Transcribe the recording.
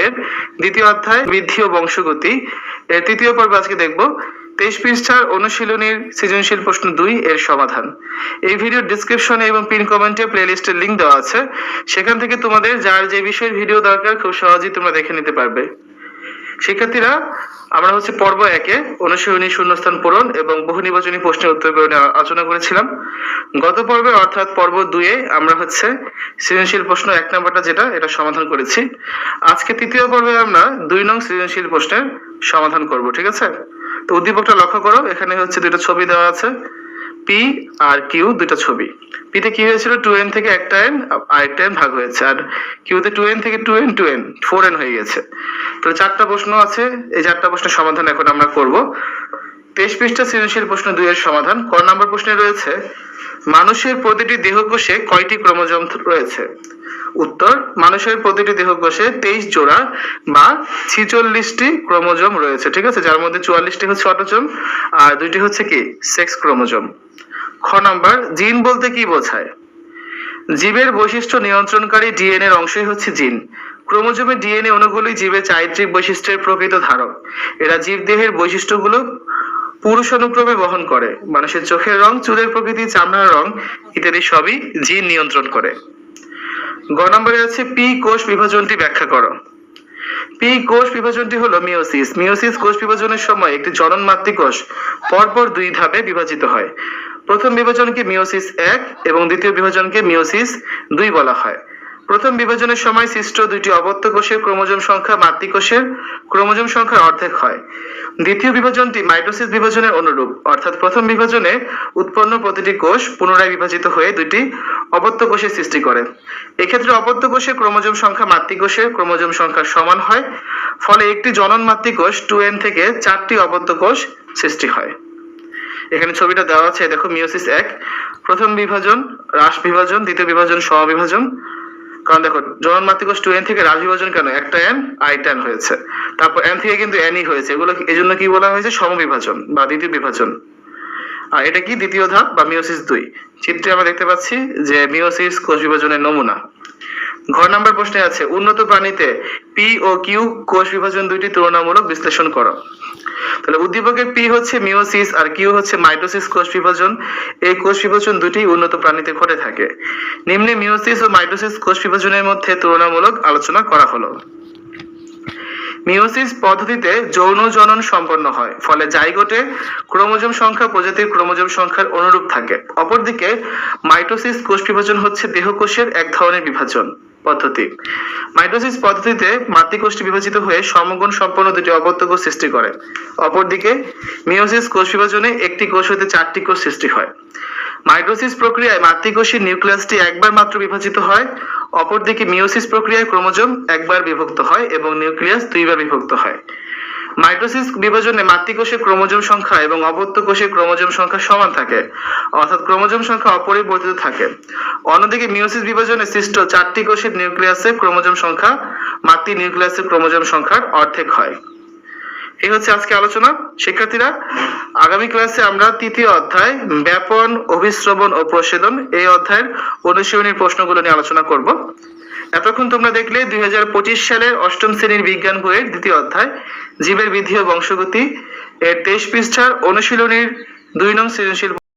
অনুশীলনের দ্বিতীয় অধ্যায় বৃদ্ধি ও বংশগতি এর তৃতীয় পর্ব আজকে দেখব। 23 পৃষ্ঠার অনুশীলনীর সৃজনশীল প্রশ্ন 2 এর সমাধান। এই ভিডিওর ডেসক্রিপশনে এবং পিন কমেন্টে প্লেলিস্টের লিংক দেওয়া আছে, সেখান থেকে তোমাদের যার যে বিষয়ের ভিডিও দরকার খুব সহজেই তোমরা দেখে নিতে পারবে। শিক্ষার্থীরা, আমরা পর্ব 1-এ অনুশীলনী শূন্যস্থান পূরণ এবং বহু নির্বাচনী প্রশ্নের উত্তরগুলো নিয়ে আলোচনা করেছিলাম। গত পর্বে অর্থাৎ পর্ব 2-এ আমরা সৃজনশীল প্রশ্ন 1 নম্বরটা যেটা এটা সমাধান করেছি। আজকে তৃতীয় পর্বে আমরা 2 নং সৃজনশীল প্রশ্নের সমাধান করব, ঠিক আছে? তো উদ্দীপকটা লক্ষ্য করো, এখানে দুটো ছবি দেওয়া আছে, পি আর কিউ, দুটো ছবি। পিতে কি হয়েছিল, 2n থেকে একটা n আরেকটা n ভাগ হয়েছে, আর কিউতে 2n থেকে 2n 4n হয়ে গেছে। তো 4টা প্রশ্ন আছে, এই 4টা প্রশ্নের সমাধান এখন আমরা করব। 23 পৃষ্ঠা সৃজনশীল প্রশ্ন 2 এর সমাধান। ক নম্বর প্রশ্নে রয়েছে, মানুষের প্রতিটি দেহকোষে কয়টি ক্রোমোজোম রয়েছে? উত্তর, মানুষের প্রতিটি দেহকোষে 23 জোড়া বা 46টি ক্রোমোজোম রয়েছে, ঠিক আছে, যার মধ্যে 44টি অটোজোম আর 2টি কি সেক্স ক্রোমোজোম। খ নাম্বার, জিন বলতে কি বোঝায়? জীবের বৈশিষ্ট্য নিয়ন্ত্রণকারী ডিএনএ এর অংশই জিন। ক্রোমোজোমে ডিএনএ অণুগুলি জীবের চারিত্রিক বৈশিষ্ট্যের প্রকৃত ধারক। এরা জীবদেহের বৈশিষ্ট্যগুলো পুরুষ অনুক্রমে বহন করে। মানুষের চোখের রং, চুলের প্রকৃতি, চামড়ার রং ইত্যাদি সবই জিন নিয়ন্ত্রণ করে। গ নম্বরে আছে, পি কোষ বিভাজনটি ব্যাখ্যা করো। পি কোষ বিভাজনটি হলো মিওসিস। মিওসিস কোষ বিভাজনের সময় একটি জনন মাতৃকোষ পরপর 2 ধাপে বিভাজিত হয়। প্রথম বিভাজনকে মিওসিস 1 এবং দ্বিতীয় বিভাজনকে মিওসিস 2 বলা হয়। প্রথম বিভাজনের সময় সৃষ্ট 2টি অপত্য কোষের ক্রোমোজোম সংখ্যা মাতৃকোষের ক্রোমোজোম সংখ্যার অর্ধেক হয়। দ্বিতীয় বিভাজনটি মাইটোসিস বিভাজনের অনুরূপ, অর্থাৎ প্রথম বিভাজনে উৎপন্ন প্রতিটি কোষ পুনরায় বিভাজিত হয়ে 2টি অপত্য কোষের সৃষ্টি করে। এক্ষেত্রে অপত্য কোষের ক্রোমোজোম সংখ্যা মাতৃকোষের ক্রোমোজোম সংখ্যার সমান হয়, ফলে একটি জনন মাতৃকোষ 2n থেকে 4টি অপত্য কোষ সৃষ্টি হয়। এখানে ছবিটা দেওয়া আছে, দেখো, মিওসিস 1 প্রথম বিভাজন, হ্রাস বিভাজন, দ্বিতীয় বিভাজন, সমবিভাজন। কারণ দেখো, জনন মাতৃকোষ 2n থেকে হ্রাস বিভাজন কেন, একটা n আরেকটা n হয়েছে, তারপর n থেকে কিন্তু n ই হয়েছে, এগুলো এজন্য কি বলা হয়েছে, সমবিভাজন বা দ্বিতীয় বিভাজন। আর এটা কি দ্বিতীয় ধাপ বা মিওসিস 2। চিত্রে আমরা দেখতে পাচ্ছি যে মিওসিস কোষ বিভাজনের নমুনা। ঘ নাম্বার প্রশ্নে আছে, উন্নত প্রাণীতে পি ও কিউ কোষ বিভাজন 2টি তুলনামূলক বিশ্লেষণ করো। তাহলে উদ্দীপকের পি মিওসিস আর কিউ মাইটোসিস কোষ বিভাজন। এই কোষ বিভাজন 2টি উন্নত প্রাণীতে ঘটে থাকে। নিম্নে মিওসিস ও মাইটোসিস কোষ বিভাজনের মধ্যে তুলনামূলক আলোচনা করা হলো। মিওসিস পদ্ধতিতে যৌন জনন সম্পন্ন হয়, ফলে জাইগোটে ক্রোমোজোম সংখ্যা প্রজাতির ক্রোমোজোম সংখ্যার অনুরূপ থাকে। অপরদিকে মাইটোসিস কোষ বিভাজন দেহকোষের এক ধরনের বিভাজন পদ্ধতি। মাইটোসিস পদ্ধতিতে মাতৃকোষটি বিভাজিত হয়ে সমগুণ সম্পন্ন 2টি অপত্য কোষ সৃষ্টি করে। অপরদিকে মিওসিস কোষ বিভাজনে একটি কোষ হতে 4টি কোষ সৃষ্টি হয়। মাইটোসিস প্রক্রিয়ায় মাতৃকোষের নিউক্লিয়াসটি একবার মাত্র বিভাজিত হয়। অপরদিকে মিওসিস প্রক্রিয়ায় ক্রোমোজোম একবার বিভক্ত হয় এবং নিউক্লিয়াস 2বার বিভক্ত হয়। মাইটোসিস বিভাজনে মাতৃকোষের ক্রোমোজোম সংখ্যা এবং অপত্য কোষের ক্রোমোজোম সংখ্যা সমান থাকে, অর্থাৎ ক্রোমোজোম সংখ্যা অপরিবর্তিত থাকে। অন্যদিকে মিওসিস বিভাজনে সৃষ্ট 4টি কোষের নিউক্লিয়াসের ক্রোমোজোম সংখ্যা মাতৃ নিউক্লিয়াসের ক্রোমোজোম সংখ্যার অর্ধেক হয়। এই আজকে আলোচনা। শিক্ষার্থীরা, আগামী ক্লাসে আমরা তৃতীয় অধ্যায় ব্যাপন, অভিস্রবণ ও প্রচ্ছেদন এই অধ্যায়ের অনুশীলনীর প্রশ্নগুলো নিয়ে আলোচনা করব। এতক্ষণ তোমরা দেখলে 2025 সালের 8ম শ্রেণীর বিজ্ঞান বইয়ের দ্বিতীয় অধ্যায় জীবের বৃদ্ধি ও বংশগতি এর 23 পৃষ্ঠার অনুশীলনীর 2 নং সৃজনশীল